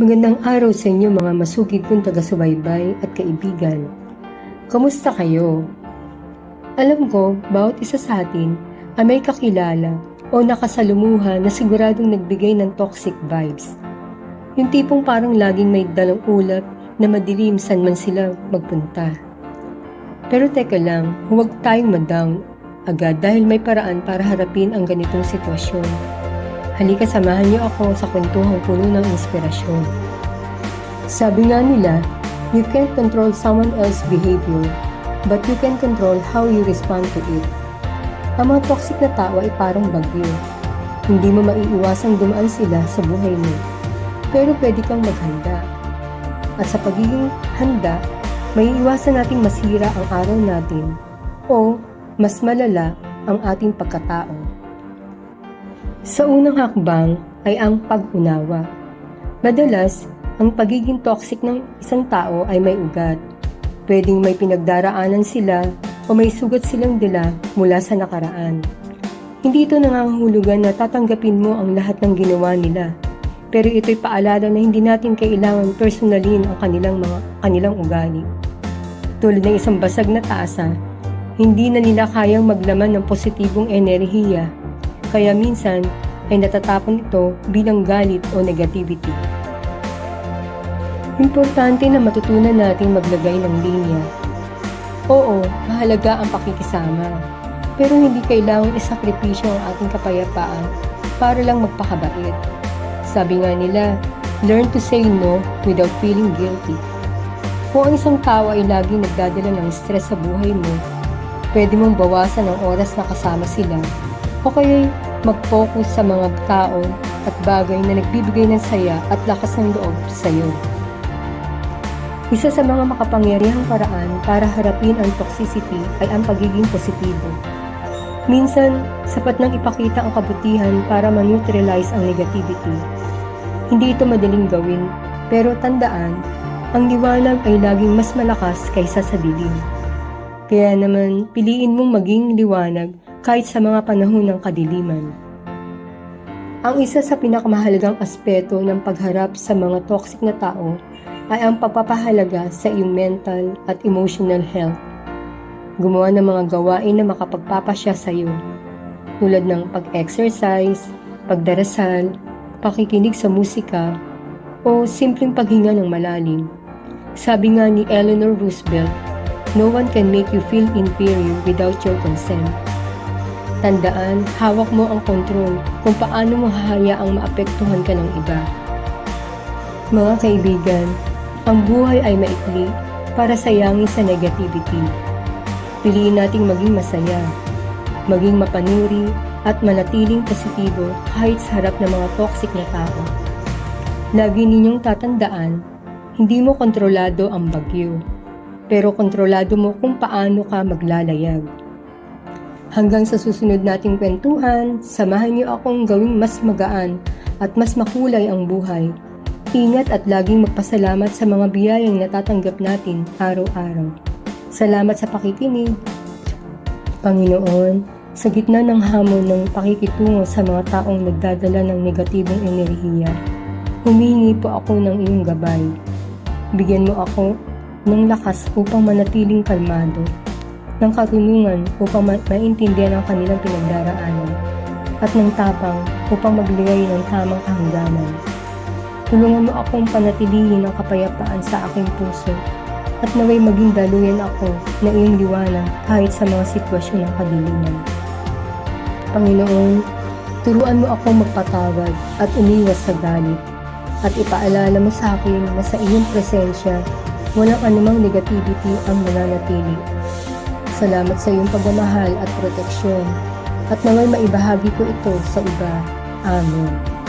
Magandang araw sa inyo mga masugid kong taga-subaybay at kaibigan. Kamusta kayo? Alam ko, bawat isa sa atin ay may kakilala o nakasalumuha na siguradong nagbigay ng toxic vibes. Yung tipong parang laging may dalang ulap na madilim saan man sila magpunta. Pero teka lang, huwag tayong ma-down agad dahil may paraan para harapin ang ganitong sitwasyon. Halika, samahan niyo ako sa kwentuhang puno ng inspirasyon. Sabi nga nila, you can't control someone else's behavior, but you can control how you respond to it. Ang mga toxic na tao ay parang bagyo. Hindi mo maiiwasang dumaan sila sa buhay mo, pero pwede kang maghanda. At sa pagiging handa, maiiwasan nating masira ang araw natin o mas malala ang ating pagkatao. Sa unang hakbang ay ang pag-unawa. Madalas, ang pagiging toxic ng isang tao ay may ugat. Pwedeng may pinagdaraanan sila o may sugat silang dala mula sa nakaraan. Hindi ito nangangahulugan na tatanggapin mo ang lahat ng ginawa nila. Pero ito'y paalala na hindi natin kailangan personalin ang kanilang ugali. Tulad ng isang basag na tasa, hindi na nila kayang maglaman ng positibong enerhiya. Kaya minsan ay natatapon ito bilang galit o negativity. Importante na matutunan natin maglagay ng linya. Oo, mahalaga ang pakikisama. Pero hindi kailangan isakripisyo ang ating kapayapaan para lang magpakabait. Sabi nga nila, learn to say no without feeling guilty. Kung ang isang tao ay laging nagdadala ng stress sa buhay mo, pwede mong bawasan ang oras na kasama sila o kaya mag-focus sa mga tao at bagay na nagbibigay ng saya at lakas ng loob sa iyo. Isa sa mga makapangyarihang paraan para harapin ang toxicity ay ang pagiging positibo. Minsan, sapat nang ipakita ang kabutihan para ma-neutralize ang negativity. Hindi ito madaling gawin, pero tandaan, ang liwanag ay laging mas malakas kaysa sa dilim. Kaya naman, piliin mong maging liwanag kahit sa mga panahon ng kadiliman. Ang isa sa pinakamahalagang aspeto ng pagharap sa mga toxic na tao ay ang pagpapahalaga sa iyong mental at emotional health. Gumawa ng mga gawain na makapagpapasya sa iyo, tulad ng pag-exercise, pagdarasal, pakikinig sa musika, o simpleng paghinga ng malalim. Sabi nga ni Eleanor Roosevelt, no one can make you feel inferior without your consent. Tandaan, hawak mo ang kontrol kung paano mo hahayaang maapektuhan ka ng iba. Mga kaibigan, ang buhay ay maikli para sayangin sa negativity. Piliin nating maging masaya, maging mapanuri at manatiling positibo kahit sa harap ng mga toxic na tao. Lagi ninyong tatandaan, hindi mo kontrolado ang bagyo, pero kontrolado mo kung paano ka maglalayag. Hanggang sa susunod nating kwentuhan, samahan niyo akong gawing mas magaan at mas makulay ang buhay. Ingat at laging magpasalamat sa mga biyayang natatanggap natin araw-araw. Salamat sa pakikinig. Panginoon, sa gitna ng hamon ng pakikitungo sa mga taong nagdadala ng negatibong enerhiya, humihingi po ako ng iyong gabay. Bigyan mo ako ng lakas upang manatiling kalmado, ng karunungan upang maintindihan ang kanilang pinagdaraanan, at ng tapang upang magbigay ng tamang kahangganan. Tulungan mo akong panatilihin ang kapayapaan sa aking puso at naway maging daluyan ako na iyong liwanag kahit sa mga sitwasyon ng kadiliman. Panginoon, turuan mo akong magpatawad at umiwas sa galit at ipaalala mo sa akin na sa iyong presensya walang anumang negativity ang nananatili. Salamat sa iyong pagmamahal at proteksyon at naway maibahagi ko ito sa iba. Amen.